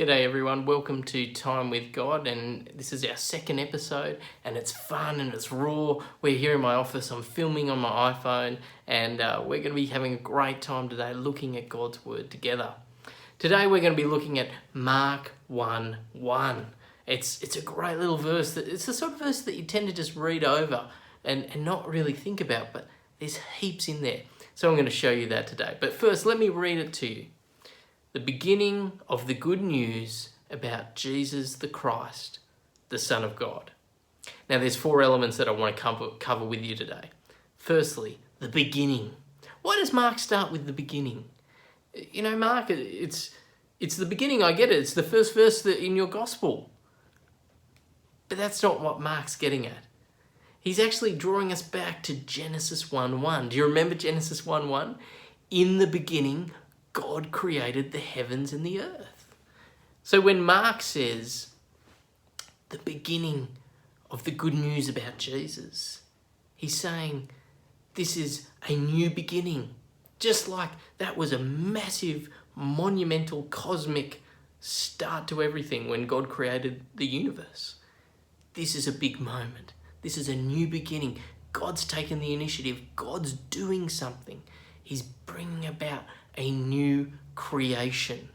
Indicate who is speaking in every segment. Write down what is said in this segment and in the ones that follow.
Speaker 1: G'day everyone, welcome to Time with God, and this is our second episode, and it's fun and it's raw. We're here in my office, I'm filming on my iPhone, and we're going to be having a great time today looking at God's Word together. Today we're going to be looking at Mark 1:1. It's a great little verse. It's the sort of verse that you tend to just read over and not really think about, but there's heaps in there. So I'm going to show you that today. But first, let me read it to you. The beginning of the good news about Jesus the Christ, the Son of God. Now there's four elements that I want to cover with you today. Firstly, the beginning. Why does Mark start with the beginning? You know, Mark, it's the beginning, I get it. It's the first verse in your gospel. But that's not what Mark's getting at. He's actually drawing us back to Genesis 1:1. Do you remember Genesis 1:1? In the beginning, God created the heavens and the earth. So when Mark says the beginning of the good news about Jesus, he's saying this is a new beginning. Just like that was a massive, monumental, cosmic start to everything when God created the universe. This is a big moment. This is a new beginning. God's taken the initiative. God's doing something. He's bringing about a new creation.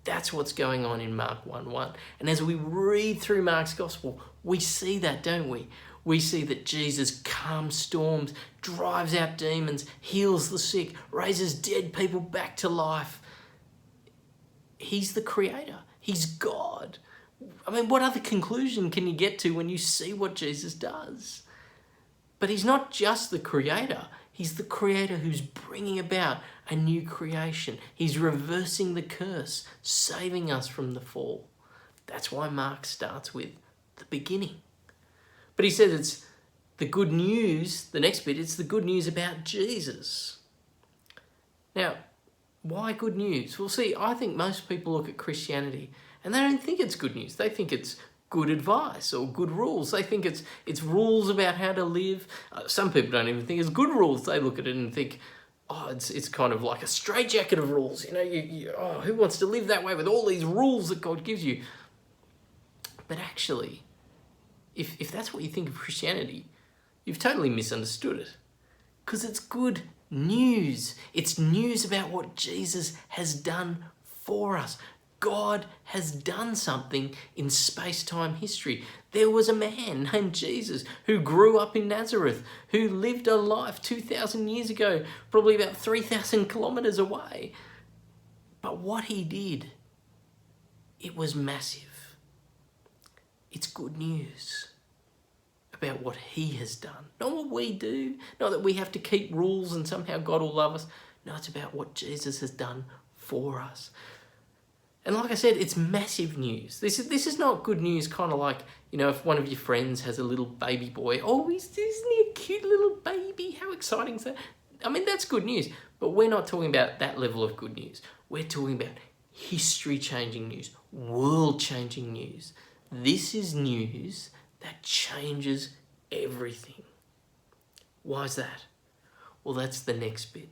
Speaker 1: That's what's going on in Mark 1:1. And as we read through Mark's gospel, we see that, don't we? We see that Jesus calms storms, drives out demons, heals the sick, raises dead people back to life. He's the creator. He's God. I mean, what other conclusion can you get to when you see what Jesus does? But he's not just the creator. He's the creator who's bringing about a new creation. He's reversing the curse, saving us from the fall. That's why Mark starts with the beginning. But he says it's the good news, the next bit, it's the good news about Jesus. Now, why good news? Well, see, I think most people look at Christianity and they don't think it's good news. They think it's good advice or good rules. They think it's rules about how to live. Some people don't even think it's good rules. They look at it and think, oh, it's kind of like a straitjacket of rules. You know, who wants to live that way with all these rules that God gives you? But actually, if that's what you think of Christianity, you've totally misunderstood it. Because it's good news. It's news about what Jesus has done for us. God has done something in space-time history. There was a man named Jesus who grew up in Nazareth, who lived a life 2,000 years ago, probably about 3,000 kilometers away. But what he did, it was massive. It's good news about what he has done. Not what we do, not that we have to keep rules and somehow God will love us. No, it's about what Jesus has done for us. And like I said, it's massive news. This is not good news kind of like, you know, if one of your friends has a little baby boy. Oh, isn't he a cute little baby? How exciting is that? I mean, that's good news. But we're not talking about that level of good news. We're talking about history-changing news, world-changing news. This is news that changes everything. Why is that? Well, that's the next bit.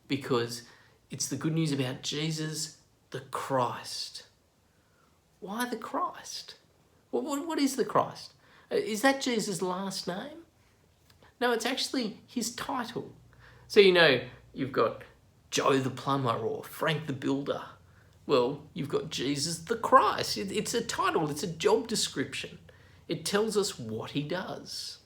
Speaker 1: Because it's the good news about Jesus, the Christ. Why the Christ? What is the Christ? Is that Jesus' last name? No, it's actually his title. So, you know, you've got Joe the plumber or Frank the builder. Well, you've got Jesus the Christ. It's a title, it's a job description. It tells us what he does.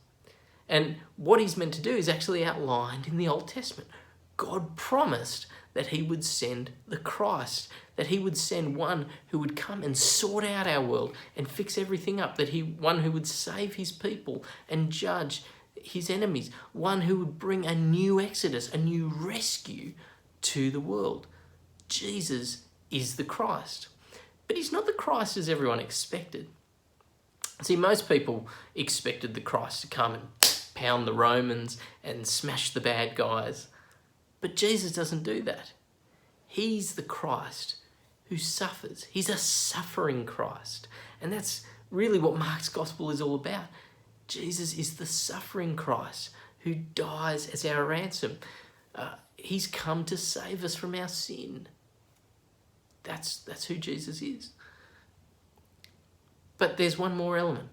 Speaker 1: And what he's meant to do is actually outlined in the Old Testament. God promised that he would send the Christ, that he would send one who would come and sort out our world and fix everything up, one who would save his people and judge his enemies, one who would bring a new exodus, a new rescue to the world. Jesus is the Christ. But he's not the Christ as everyone expected. See, most people expected the Christ to come and pound the Romans and smash the bad guys. But Jesus doesn't do that. He's the Christ who suffers. He's a suffering Christ. And that's really what Mark's gospel is all about. Jesus is the suffering Christ who dies as our ransom. He's come to save us from our sin. That's who Jesus is. But there's one more element.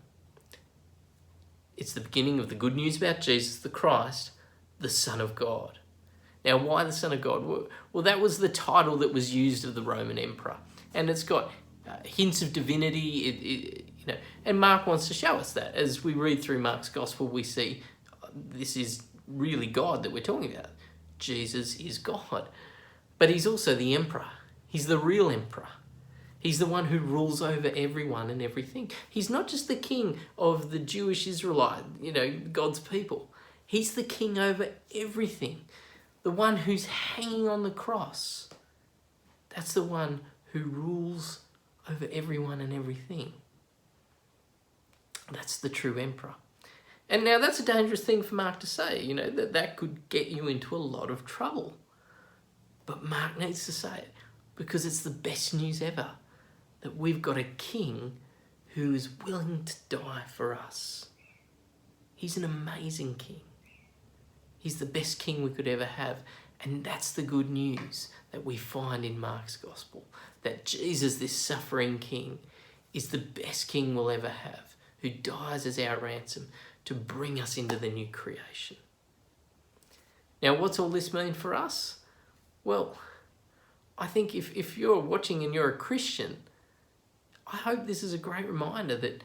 Speaker 1: It's the beginning of the good news about Jesus the Christ, the Son of God. Now, why the Son of God? Well, that was the title that was used of the Roman emperor. And it's got hints of divinity, and Mark wants to show us that. As we read through Mark's gospel, we see this is really God that we're talking about. Jesus is God. But he's also the emperor. He's the real emperor. He's the one who rules over everyone and everything. He's not just the king of the Jewish Israelite, God's people. He's the king over everything. The one who's hanging on the cross. That's the one who rules over everyone and everything. That's the true emperor. And now that's a dangerous thing for Mark to say, that could get you into a lot of trouble. But Mark needs to say it because it's the best news ever, that we've got a king who is willing to die for us. He's an amazing king. He's the best king we could ever have. And that's the good news that we find in Mark's gospel, that Jesus, this suffering king, is the best king we'll ever have, who dies as our ransom to bring us into the new creation. Now, what's all this mean for us? Well, I think if you're watching and you're a Christian, I hope this is a great reminder that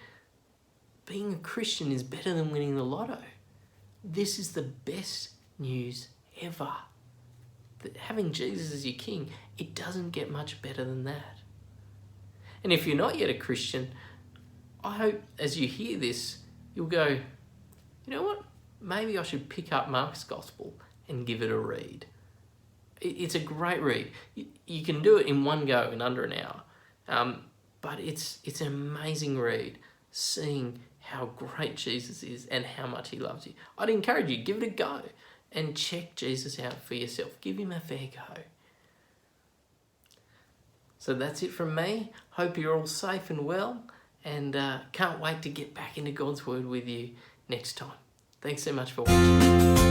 Speaker 1: being a Christian is better than winning the lotto. This is the best news ever. That having Jesus as your king, it doesn't get much better than that. And if you're not yet a Christian, I hope as you hear this, you'll go, you know what? Maybe I should pick up Mark's gospel and give it a read. It's a great read. You can do it in one go in under an hour. But it's an amazing read, seeing how great Jesus is and how much he loves you. I'd encourage you, give it a go and check Jesus out for yourself. Give him a fair go. So that's it from me. Hope you're all safe and well, and can't wait to get back into God's Word with you next time. Thanks so much for watching.